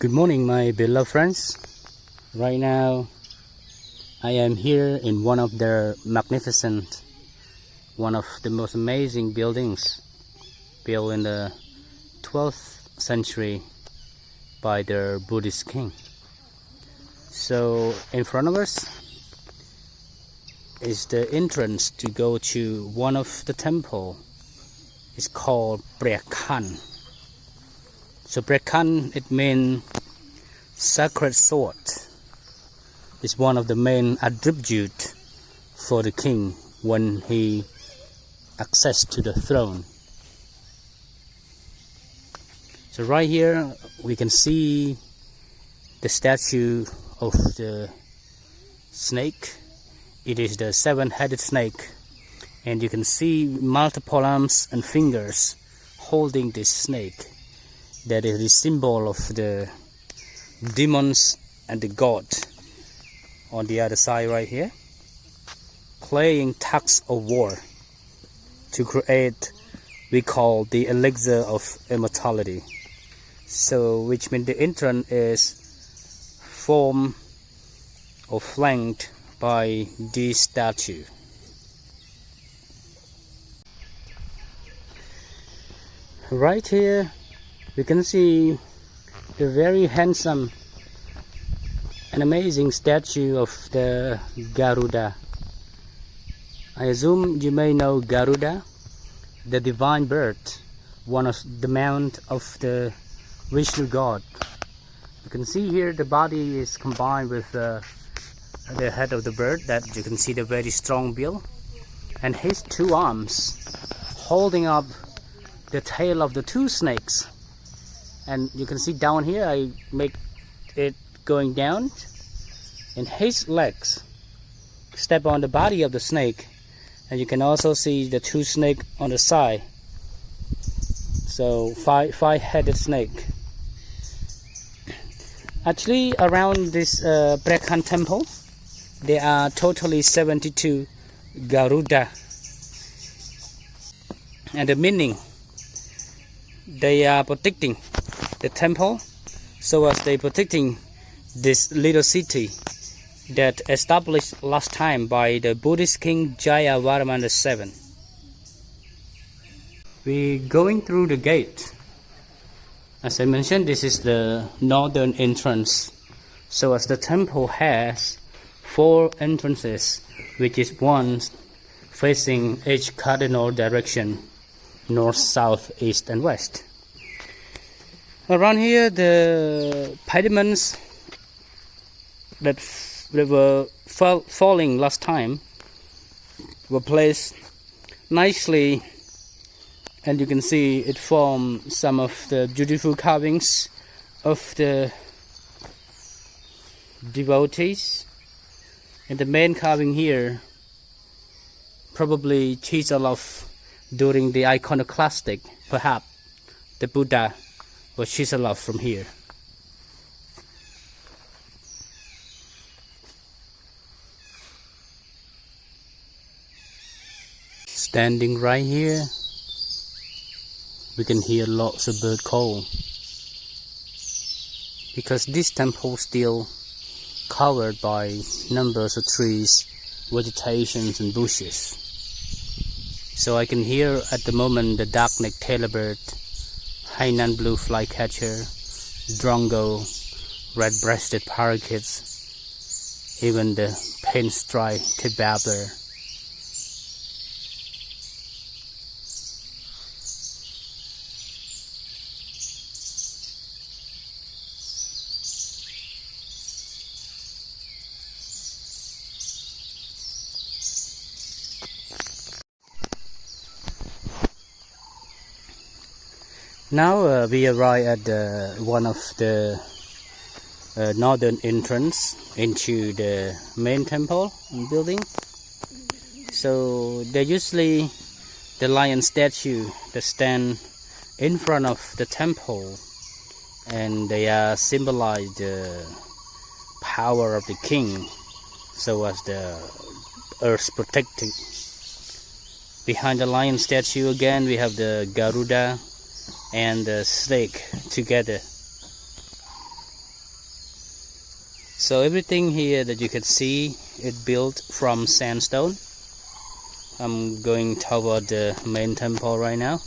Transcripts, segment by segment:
Good morning, my beloved friends. Right now I am here in one of the most amazing buildings built in the 12th century by the Buddhist king. So in front of us is the entrance to go to one of the temple. It's called Preah. So Preah, it means sacred sword. It's one of the main attributes for the king when he access to the throne. So right here we can see the statue of the snake. It is the seven-headed snake, and you can see multiple arms and fingers holding this snake. That is the symbol of the demons and the god. On the other side right here, playing tugs of war to create, we call the elixir of immortality. So which means the entrance is formed or flanked by this statue. Right here you can see the very handsome and amazing statue of the Garuda. I assume you may know Garuda, the divine bird, one of the mount of the Vishnu god. You can see here the body is combined with the head of the bird, that you can see the very strong bill, and his two arms holding up the tail of the two snakes. And you can see down here, I make it going down, and his legs step on the body of the snake, and you can also see the two snakes on the side. So five-headed snake. Actually, around this Preah temple, there are totally 72 Garuda, and the meaning, they are protecting the temple, so as they protecting this little city that established last time by the Buddhist king Jayavarman VII. We going through the gate. As I mentioned, this is the northern entrance. So as the temple has 4 entrances, which is one facing each cardinal direction: north, south, east, and west. Around here, the pediments that were falling last time were placed nicely, and you can see it formed some of the beautiful carvings of the devotees. And the main carving here, probably chiseled off during the iconoclastic, perhaps the Buddha was chiseled off from here. Standing right here, we can hear lots of bird call, because this temple still covered by numbers of trees, vegetations, and bushes. So I can hear at the moment the dark-necked tailorbird, Hainan blue flycatcher, drongo, red-breasted parakeets, even the pinstripe babbler. Now we arrive at one of the northern entrance into the main temple building. So they usually the lion statue that stand in front of the temple, and they are symbolize the power of the king, so as the earth protecting. Behind the lion statue again we have the Garuda and the snake together. So everything here that you can see, it built from sandstone. I'm going toward the main temple right now.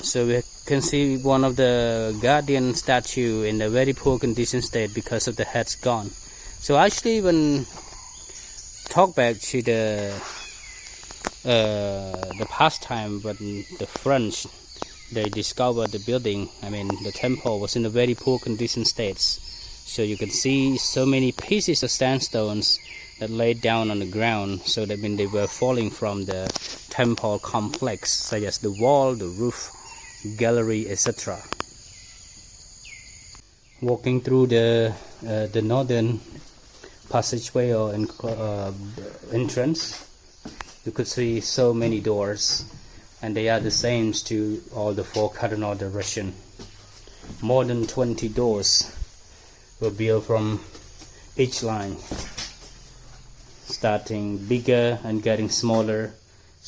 So we can see one of the Guardian statue in a very poor condition state because of the head's gone. So actually, when talk back to the past time when the French they discovered the building, I mean the temple was in a very poor condition states. So you can see so many pieces of sandstones that laid down on the ground, so that when they were falling from the temple complex, such as the wall, the roof, gallery, etc. Walking through the northern passageway or entrance, you could see so many doors, and they are the same to all the four cardinal directions. More than 20 doors were built from each line, starting bigger and getting smaller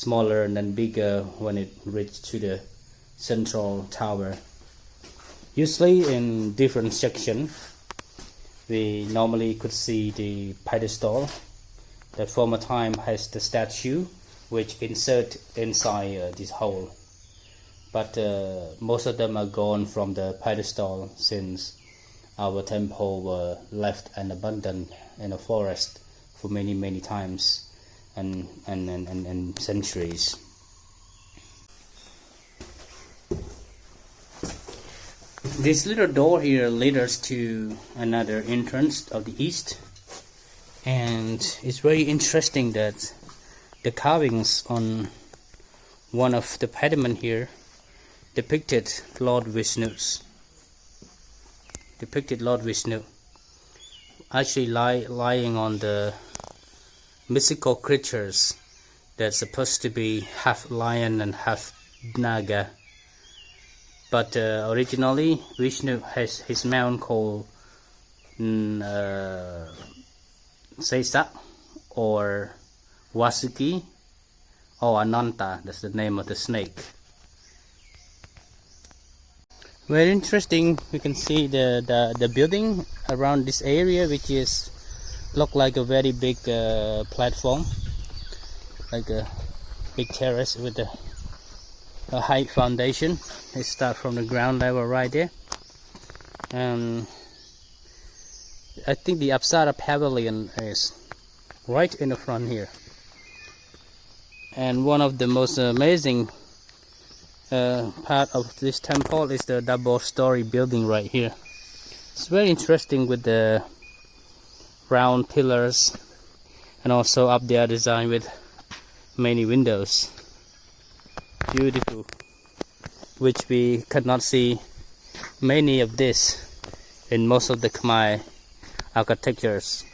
and then bigger when it reached to the central tower. Usually in different sections, we normally could see the pedestal that former time has the statue which insert inside this hole. But most of them are gone from the pedestal since our temple were left and abandoned in a forest for many times and centuries. This little door here leads us to another entrance of the east, and it's very interesting that the carvings on one of the pediment here depicted Lord Vishnu, actually lying on the mystical creatures that's supposed to be half lion and half naga. But originally Vishnu has his mount called Sesa or Vasuki or Ananta. That's the name of the snake. Very interesting. We can see the building around this area, which is look like a very big platform, like a big terrace with a high foundation. It starts from the ground level right there. I think the Apsara Pavilion is right in the front here. And one of the most amazing part of this temple is the double-story building right here. It's very interesting with the round pillars, and also up there designed with many windows. Beautiful, which we cannot see many of this in most of the Khmer architectures.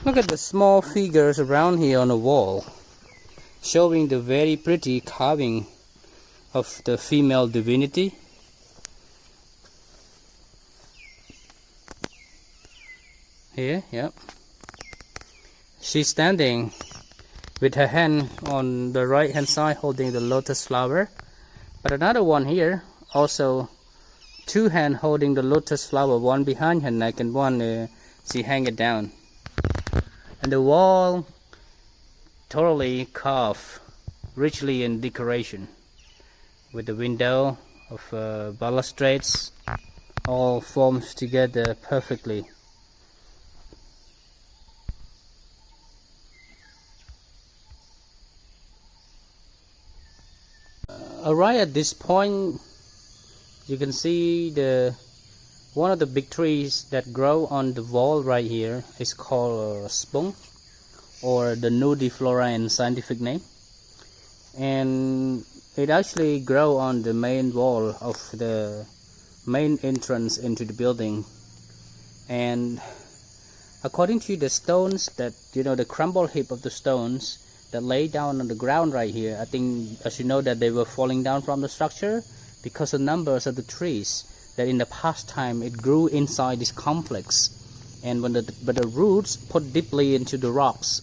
Look at the small figures around here on the wall, showing the very pretty carving of the female divinity. Here, yep. She's standing with her hand on the right hand side holding the lotus flower, but another one here also two hands holding the lotus flower, one behind her neck and one she hang it down. And the wall totally carved richly in decoration, with the window of balustrades all formed together perfectly. Right at this point, you can see one of the big trees that grow on the wall right here is called spung, or the nudiflora in scientific name, and it actually grow on the main wall of the main entrance into the building. And according to the stones that the crumble heap of the stones that lay down on the ground right here, I think, as you know, that they were falling down from the structure because of numbers of the trees that in the past time it grew inside this complex, and when the roots put deeply into the rocks,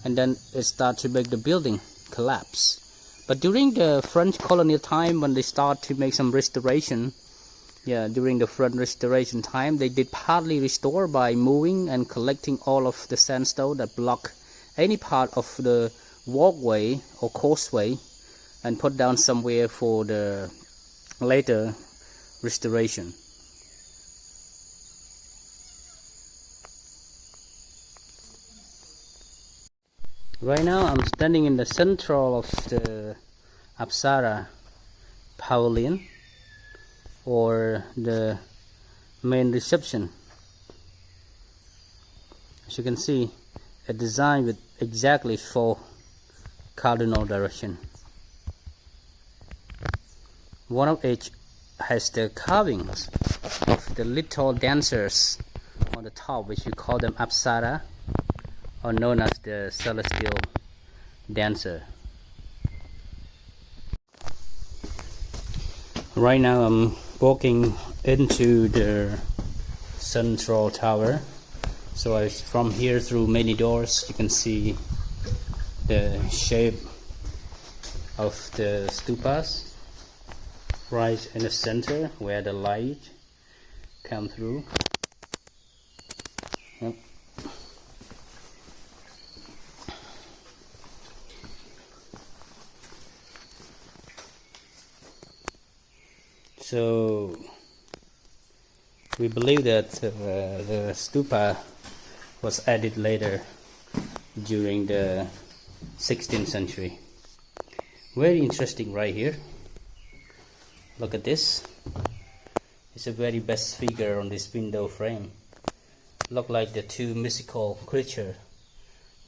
and then it started to make the building collapse. But during the French colonial time, when they start to make some restoration, during the French restoration time, they did partly restore by moving and collecting all of the sandstone that block any part of the walkway or causeway and put down somewhere for the later restoration. Right now I'm standing in the central of the Apsara Pavilion, or the main reception. As you can see, a design with exactly 4 cardinal direction. One of each has the carvings of the little dancers on the top, which we call them Apsara, or known as the celestial dancer. Right now I'm walking into the central tower. So from here, through many doors, you can see the shape of the stupas right in the center where the light come through. Yep. So we believe that the stupa was added later during the 16th century. Very interesting right here. Look at this. It's a very best figure on this window frame. Look like the 2 mystical creatures.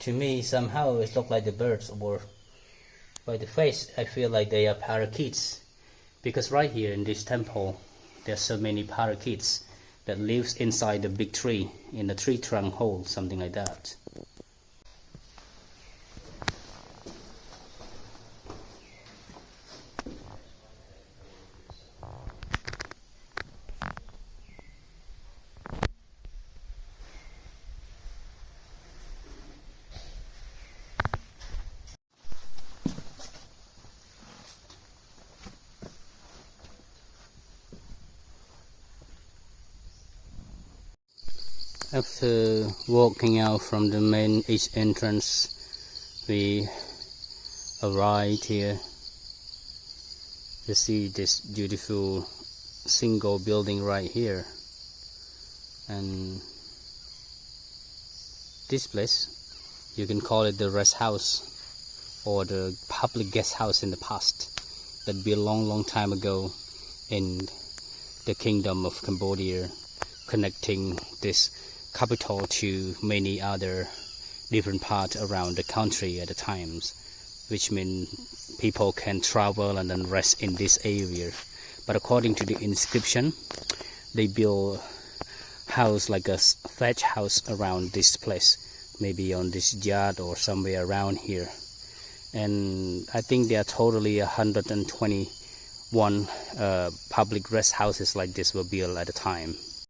To me, somehow it look like the birds, or by the face I feel like they are parakeets. Because right here in this temple, there's so many parakeets that lives inside the big tree, in the tree trunk hole, something like that. After walking out from the main east entrance, we arrived here to see this beautiful single building right here. And this place, you can call it the rest house or the public guest house in the past, that belonged long time ago in the Kingdom of Cambodia, connecting this capital to many other different parts around the country at the times, which means people can travel and then rest in this area. But according to the inscription, they build house like a thatch house around this place, maybe on this yard or somewhere around here. And I think there are totally 121 public rest houses like this were built at the time.